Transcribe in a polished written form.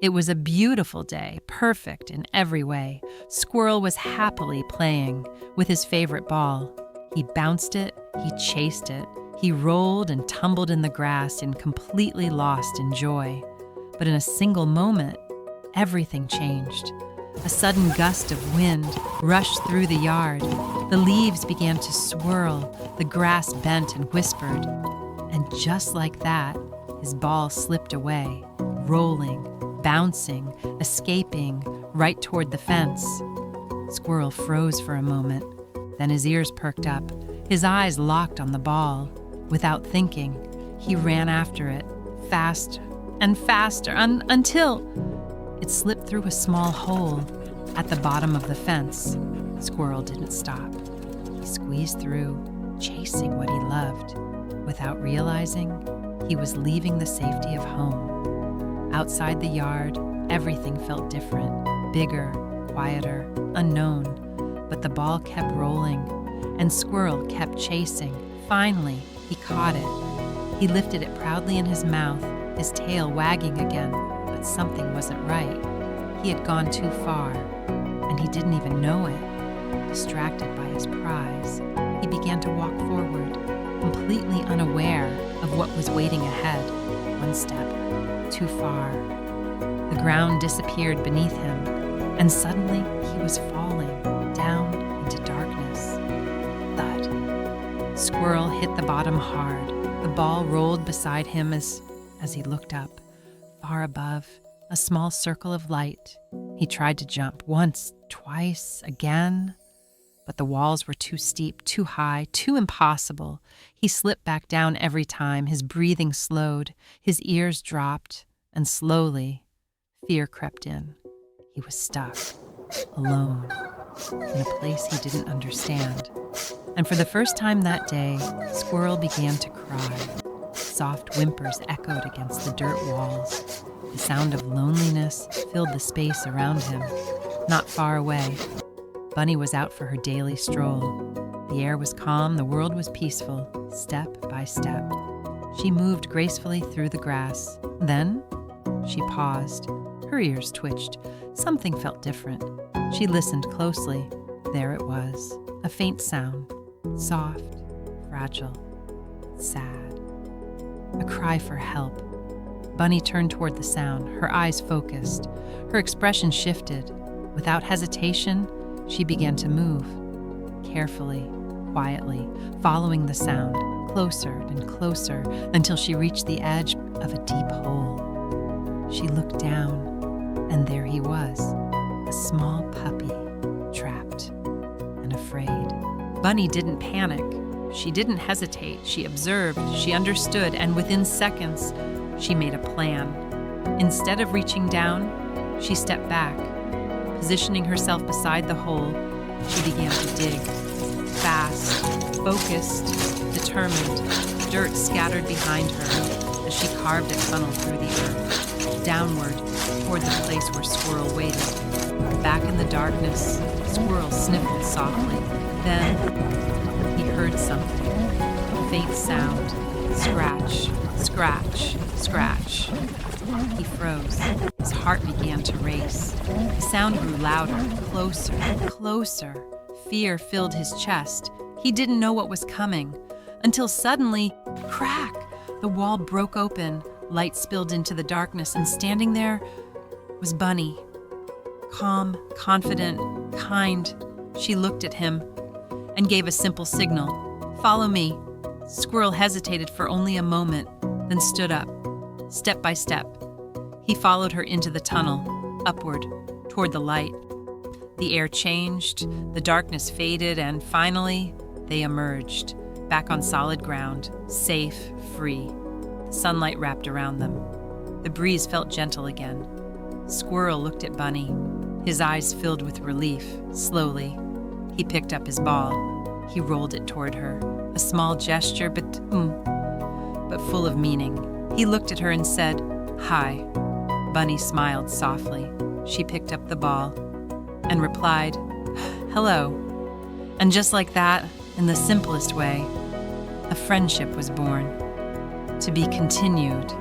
It was a beautiful day, perfect in every way. Squirrel was happily playing with his favorite ball. He bounced it, he chased it, he rolled and tumbled in the grass and completely lost in joy. But in a single moment, everything changed. A sudden gust of wind rushed through the yard. The leaves began to swirl, the grass bent and whispered. And just like that, his ball slipped away, rolling, bouncing, escaping right toward the fence. Squirrel froze for a moment. Then his ears perked up. His eyes locked on the ball. Without thinking, he ran after it, fast and faster, until it slipped through a small hole at the bottom of the fence. Squirrel didn't stop. He squeezed through, chasing what he loved. Without realizing, he was leaving the safety of home. Outside the yard, everything felt different, bigger, quieter, unknown. But the ball kept rolling, and Squirrel kept chasing. Finally, he caught it. He lifted it proudly in his mouth, his tail wagging again, but something wasn't right. He had gone too far, and he didn't even know it. Distracted by his prize, he began to walk forward, completely unaware of what was waiting ahead. One step, too far. The ground disappeared beneath him, and suddenly he was falling down into darkness. Thud. Squirrel hit the bottom hard. The ball rolled beside him as he looked up. Far above, a small circle of light. He tried to jump once, twice, again, but the walls were too steep, too high, too impossible. He slipped back down every time. His breathing slowed, his ears dropped, and slowly, fear crept in. He was stuck, alone, in a place he didn't understand. And for the first time that day, Squirrel began to cry. Soft whimpers echoed against the dirt walls. The sound of loneliness filled the space around him. Not far away, Bunny was out for her daily stroll. The air was calm, the world was peaceful, step by step. She moved gracefully through the grass. Then, she paused. Her ears twitched. Something felt different. She listened closely. There it was, a faint sound, soft, fragile, sad. A cry for help. Bunny turned toward the sound, her eyes focused. Her expression shifted. Without hesitation, she began to move, carefully, quietly, following the sound, closer and closer, until she reached the edge of a deep hole. She looked down, and there he was, a small puppy, trapped and afraid. Bunny didn't panic. She didn't hesitate. She observed, she understood, and within seconds, she made a plan. Instead of reaching down, she stepped back. Positioning herself beside the hole, she began to dig. Fast, focused, determined, dirt scattered behind her as she carved a tunnel through the earth, downward toward the place where Squirrel waited. Back in the darkness, Squirrel sniffled softly. Then he heard something, a faint sound, scratch, scratch, scratch. He froze. His heart began to race. The sound grew louder, closer, closer. Fear filled his chest. He didn't know what was coming, until suddenly, crack! The wall broke open, light spilled into the darkness, and standing there was Bunny. Calm, confident, kind. She looked at him and gave a simple signal. "Follow me." Squirrel hesitated for only a moment, then stood up, step by step. He followed her into the tunnel, upward, toward the light. The air changed, the darkness faded, and finally, they emerged, back on solid ground, safe, free. The sunlight wrapped around them. The breeze felt gentle again. Squirrel looked at Bunny, his eyes filled with relief. Slowly, he picked up his ball. He rolled it toward her, a small gesture, but full of meaning. He looked at her and said, "Hi." Bunny smiled softly. She picked up the ball and replied, "Hello." And just like that, in the simplest way, a friendship was born, to be continued